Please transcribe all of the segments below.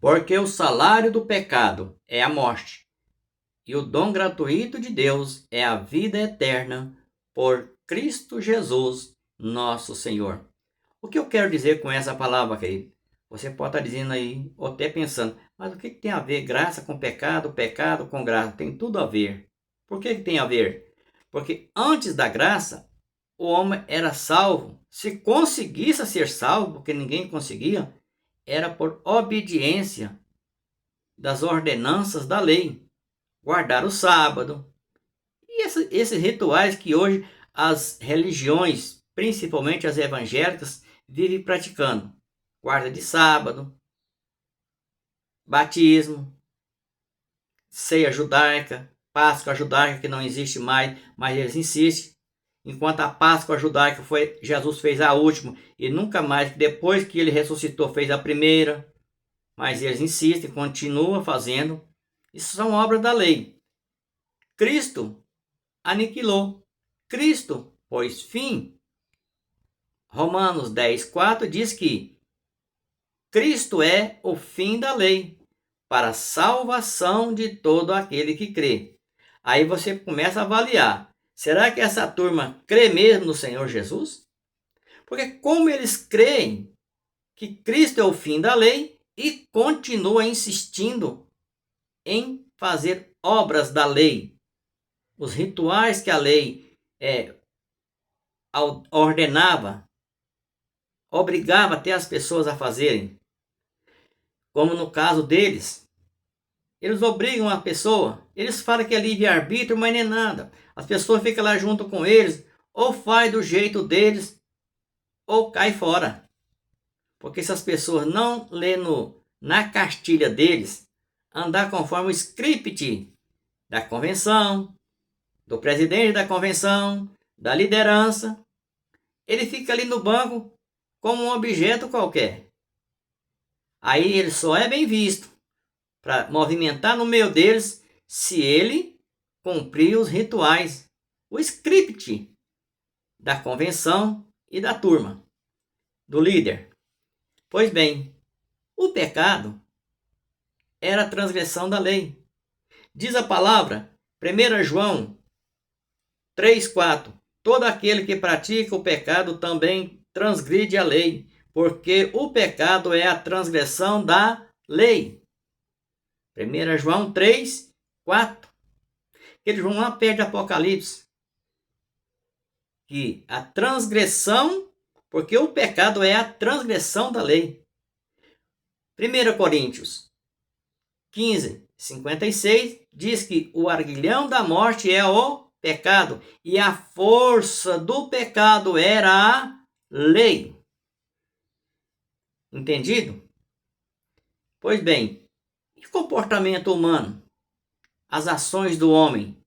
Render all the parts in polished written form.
Porque o salário do pecado é a morte, e o dom gratuito de Deus é a vida eterna por Cristo Jesus, nosso Senhor. O que eu quero dizer com essa palavra, querido? Você pode estar dizendo aí, ou até pensando, mas o que tem a ver graça com pecado, pecado com graça? Tem tudo a ver. Por que tem a ver? Porque antes da graça, o homem era salvo. Se conseguisse ser salvo, porque ninguém conseguia, era por obediência das ordenanças da lei. Guardar o sábado. E esses rituais que hoje as religiões, principalmente as evangélicas, vivem praticando. Guarda de sábado, batismo, ceia judaica, Páscoa judaica que não existe mais, mas eles insistem. Enquanto a Páscoa judaica foi, Jesus fez a última e nunca mais, depois que ele ressuscitou, fez a primeira. Mas eles insistem, continuam fazendo. Isso são obras da lei. Cristo aniquilou. Cristo pôs fim. Romanos 10:4 diz que Cristo é o fim da lei para a salvação de todo aquele que crê. Aí você começa a avaliar. Será que essa turma crê mesmo no Senhor Jesus? Porque como eles creem que Cristo é o fim da lei e continua insistindo em fazer obras da lei, os rituais que a lei ordenava, obrigava até as pessoas a fazerem, como no caso deles. Eles obrigam a pessoa, eles falam que é livre-arbítrio, mas nem é nada. As pessoas ficam lá junto com eles, ou faz do jeito deles, ou cai fora. Porque se as pessoas não lêem na cartilha deles, andar conforme o script da convenção, do presidente da convenção, da liderança, ele fica ali no banco como um objeto qualquer. Aí ele só é bem visto para movimentar no meio deles se ele cumprir os rituais, o script da convenção e da turma, do líder. Pois bem, o pecado era a transgressão da lei. Diz a palavra, 1 João 3:4, todo aquele que pratica o pecado também transgride a lei, porque o pecado é a transgressão da lei. 1 João 3:4. Eles vão lá perto de Apocalipse. Que a transgressão, porque o pecado é a transgressão da lei. 1 Coríntios 15:56 diz que o arguilhão da morte é o pecado e a força do pecado era a lei. Entendido? Pois bem, e comportamento humano? As ações do homem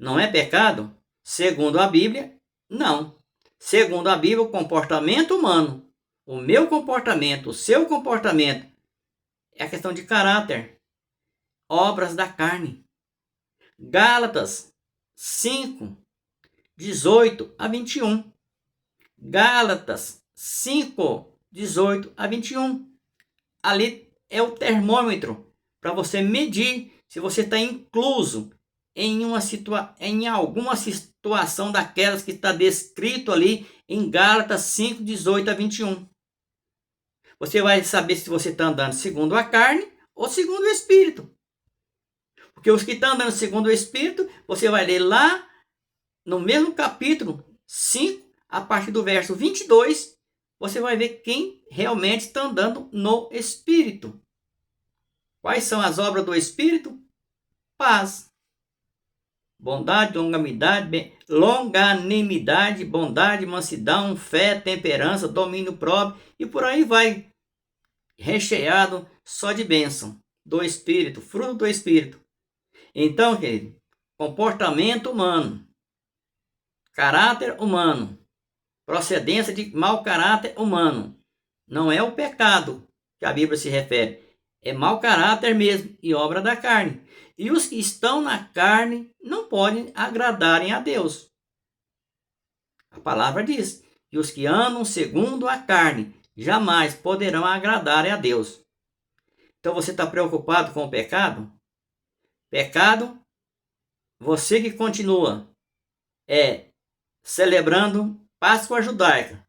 não é pecado? Segundo a Bíblia, não. Segundo a Bíblia, o comportamento humano, o meu comportamento, o seu comportamento, é a questão de caráter, obras da carne. Gálatas 5:18-21. Gálatas 5:18-21. Ali é o termômetro para você medir se você está incluso em alguma situação daquelas que está descrito ali em Gálatas 5:18-21. Você vai saber se você está andando segundo a carne ou segundo o Espírito. Porque os que estão andando segundo o Espírito, você vai ler lá no mesmo capítulo 5, a partir do verso 22, você vai ver quem realmente está andando no Espírito. Quais são as obras do Espírito? Paz, bondade, longanimidade, bondade, mansidão, fé, temperança, domínio próprio e por aí vai. Recheado só de bênção do Espírito, fruto do Espírito. Então, querido, comportamento humano, caráter humano, procedência de mau caráter humano, não é o pecado que a Bíblia se refere, é mau caráter mesmo e obra da carne. E os que estão na carne não podem agradarem a Deus. A palavra diz que os que andam segundo a carne jamais poderão agradar a Deus. Então você está preocupado com o pecado? Pecado, você que continua celebrando Páscoa judaica,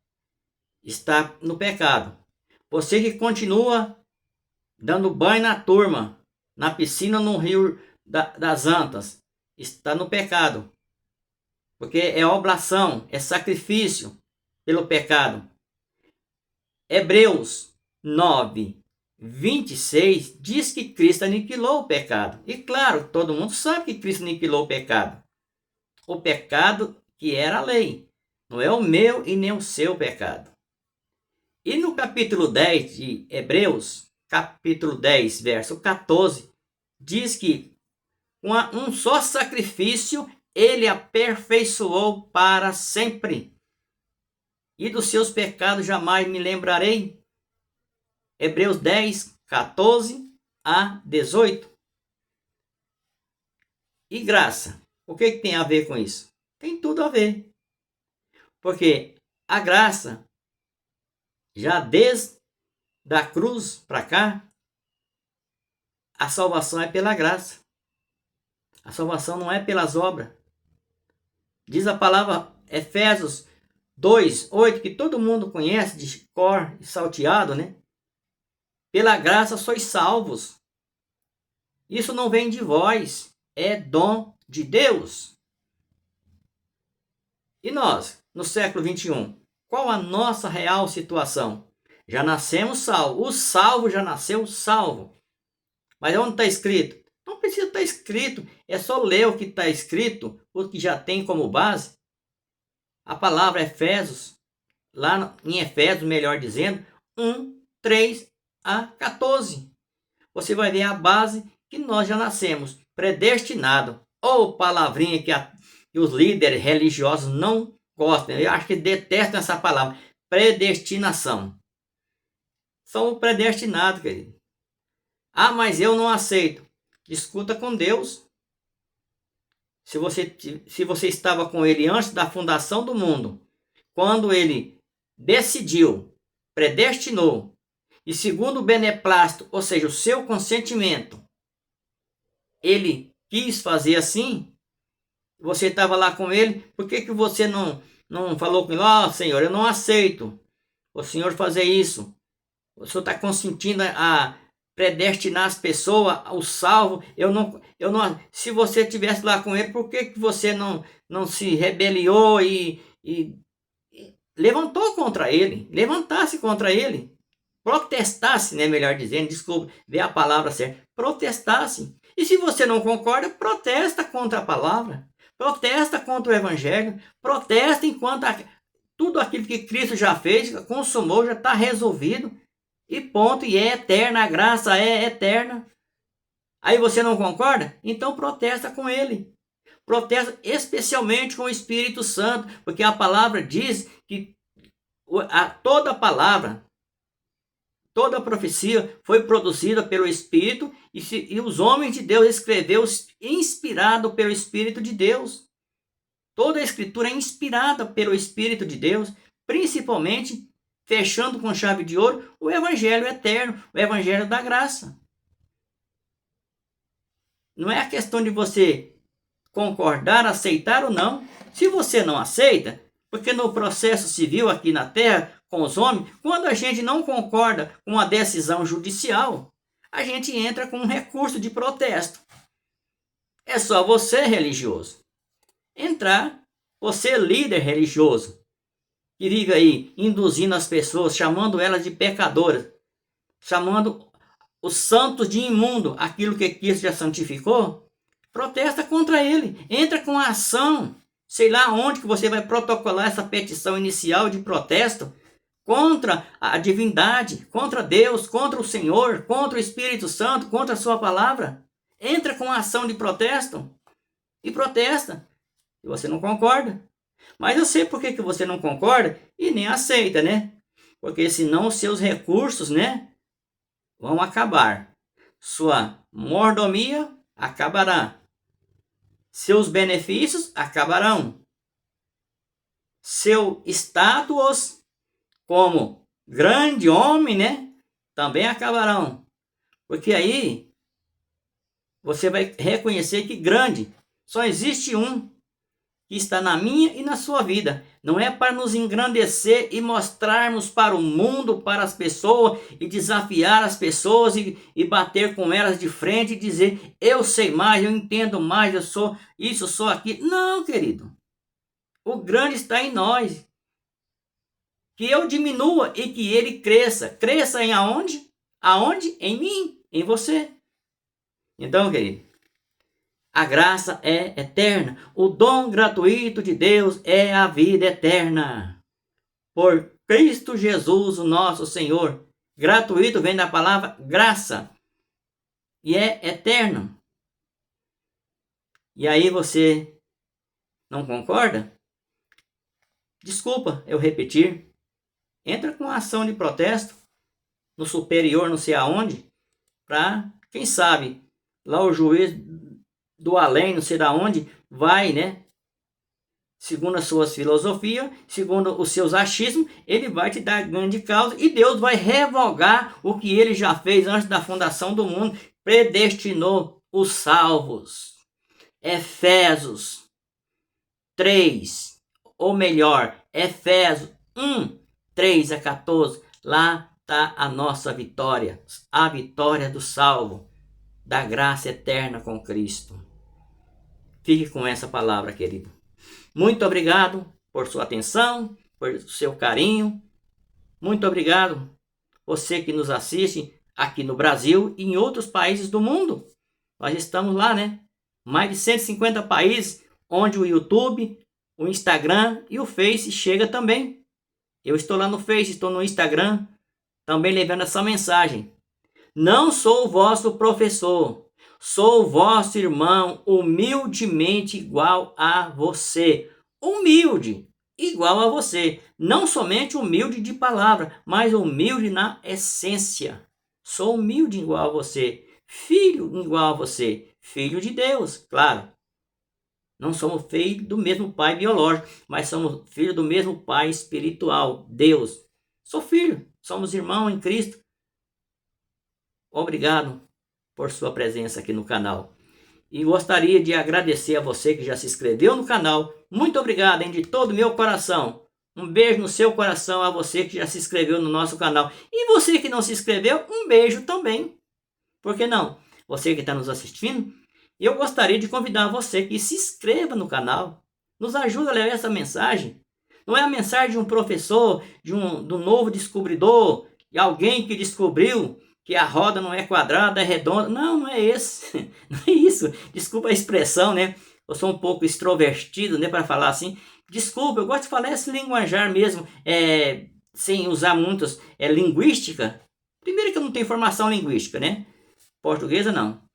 está no pecado. Você que continua dando banho na turma, na piscina, no rio das Antas, está no pecado. Porque é oblação, é sacrifício pelo pecado. Hebreus 9, 26 diz que Cristo aniquilou o pecado. E claro, todo mundo sabe que Cristo aniquilou o pecado. O pecado que era a lei. Não é o meu e nem o seu pecado. E no capítulo 10 de Hebreus, capítulo 10, verso 14, diz que com um só sacrifício ele aperfeiçoou para sempre. E dos seus pecados jamais me lembrarei. Hebreus 10, 14 a 18. E graça, o que tem a ver com isso? Tem tudo a ver. Porque a graça, já desde da cruz para cá, a salvação é pela graça. A salvação não é pelas obras. Diz a palavra Efésios 2, 8, que todo mundo conhece de cor e salteado, né? Pela graça sois salvos. Isso não vem de vós, é dom de Deus. E nós, no século 21, qual a nossa real situação? Já nascemos salvos. O salvo já nasceu salvo. Mas onde está escrito? Não precisa estar escrito. É só ler o que está escrito, o que já tem como base. A palavra Efésios, lá em Efésios, melhor dizendo, 1, 3 a 14. Você vai ver a base que nós já nascemos, predestinado. Ou palavrinha que os líderes religiosos não gostam. Eu acho que detestam essa palavra. Predestinação. Somos predestinados, querido. Ah, mas eu não aceito. Discuta com Deus. Se você estava com ele antes da fundação do mundo, quando ele decidiu, predestinou, e segundo o beneplácito, ou seja, o seu consentimento, ele quis fazer assim, você estava lá com ele, por que você não falou com ele? Senhor, eu não aceito o Senhor fazer isso. O Senhor está consentindo a predestinar as pessoas, o salvo. Eu não, se você estivesse lá com ele, por que você não se rebeliou e levantou contra ele, levantasse contra ele, protestasse, né, melhor dizendo, desculpa, ver a palavra certa, protestasse. E se você não concorda, protesta contra a palavra, protesta contra o evangelho, protesta enquanto tudo aquilo que Cristo já fez, consumou, já está resolvido, e ponto, e é eterna, a graça é eterna. Aí você não concorda? Então protesta com ele. Protesta especialmente com o Espírito Santo, porque a palavra diz que toda palavra, toda profecia foi produzida pelo Espírito e os homens de Deus escreveu inspirado pelo Espírito de Deus. Toda a Escritura é inspirada pelo Espírito de Deus, principalmente, fechando com chave de ouro, o Evangelho eterno, o Evangelho da graça. Não é a questão de você concordar, aceitar ou não. Se você não aceita, porque no processo civil aqui na Terra, com os homens, quando a gente não concorda com uma decisão judicial, a gente entra com um recurso de protesto. É só você, religioso, entrar, você, líder religioso, que vive aí induzindo as pessoas, chamando elas de pecadoras, chamando os santos de imundo, aquilo que Cristo já santificou, protesta contra ele, entra com a ação, sei lá onde que você vai protocolar essa petição inicial de protesto contra a divindade, contra Deus, contra o Senhor, contra o Espírito Santo, contra a sua palavra. Entra com a ação de protesto e protesta. E você não concorda. Mas eu sei por que você não concorda e nem aceita, né? Porque senão os seus recursos, né, vão acabar. Sua mordomia acabará. Seus benefícios acabarão. Seu status como grande homem, né, também acabarão. Porque aí você vai reconhecer que grande só existe um que está na minha e na sua vida. Não é para nos engrandecer e mostrarmos para o mundo, para as pessoas, e desafiar as pessoas e bater com elas de frente e dizer: eu sei mais, eu entendo mais, eu sou isso, eu sou aquilo. Não, querido. O grande está em nós. Que eu diminua e que ele cresça. Cresça em aonde? Aonde? Em mim, em você. Então, querido, a graça é eterna. O dom gratuito de Deus é a vida eterna. Por Cristo Jesus, o nosso Senhor. Gratuito vem da palavra graça. E é eterno. E aí você não concorda? Desculpa eu repetir. Entra com ação de protesto no superior, não sei aonde, para, quem sabe, lá o juiz do além, não sei da onde, vai, né? Segundo as suas filosofias, segundo os seus achismos, ele vai te dar grande causa e Deus vai revogar o que ele já fez antes da fundação do mundo, predestinou os salvos. Efésios 3, ou melhor, Efésios 1, 3 a 14, lá está a nossa vitória, a vitória do salvo, da graça eterna com Cristo. Fique com essa palavra, querido. Muito obrigado por sua atenção, por seu carinho. Muito obrigado você que nos assiste aqui no Brasil e em outros países do mundo. Nós estamos lá, né? Mais de 150 países onde o YouTube, o Instagram e o Face chega também. Eu estou lá no Face, estou no Instagram, também levando essa mensagem. Não sou o vosso professor, sou o vosso irmão, humildemente igual a você. Humilde, igual a você. Não somente humilde de palavra, mas humilde na essência. Sou humilde igual a você. Filho igual a você. Filho de Deus, claro. Não somos filhos do mesmo pai biológico, mas somos filhos do mesmo pai espiritual, Deus. Sou filho, somos irmãos em Cristo. Obrigado por sua presença aqui no canal. E gostaria de agradecer a você que já se inscreveu no canal. Muito obrigado, de todo o meu coração. Um beijo no seu coração a você que já se inscreveu no nosso canal. E você que não se inscreveu, um beijo também. Por que não? Você que está nos assistindo, eu gostaria de convidar você que se inscreva no canal. Nos ajuda a levar essa mensagem. Não é a mensagem de um professor, de um novo descobridor, de alguém que descobriu que a roda não é quadrada, é redonda. Não, não é esse. Não é isso. Desculpa a expressão, né? Eu sou um pouco extrovertido, né, para falar assim. Desculpa, eu gosto de falar esse linguajar mesmo, sem usar muitas linguística. Primeiro que eu não tenho formação linguística, né? Portuguesa não.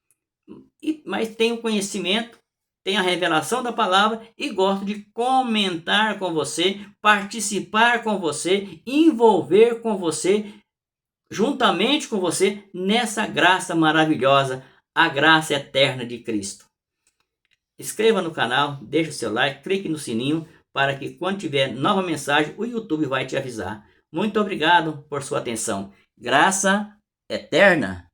Mas tenho conhecimento, tenho a revelação da palavra e gosto de comentar com você, participar com você, envolver com você, juntamente com você, nessa graça maravilhosa, a graça eterna de Cristo. Inscreva no canal, deixe o seu like, clique no sininho, para que quando tiver nova mensagem, o YouTube vai te avisar. Muito obrigado por sua atenção. Graça eterna.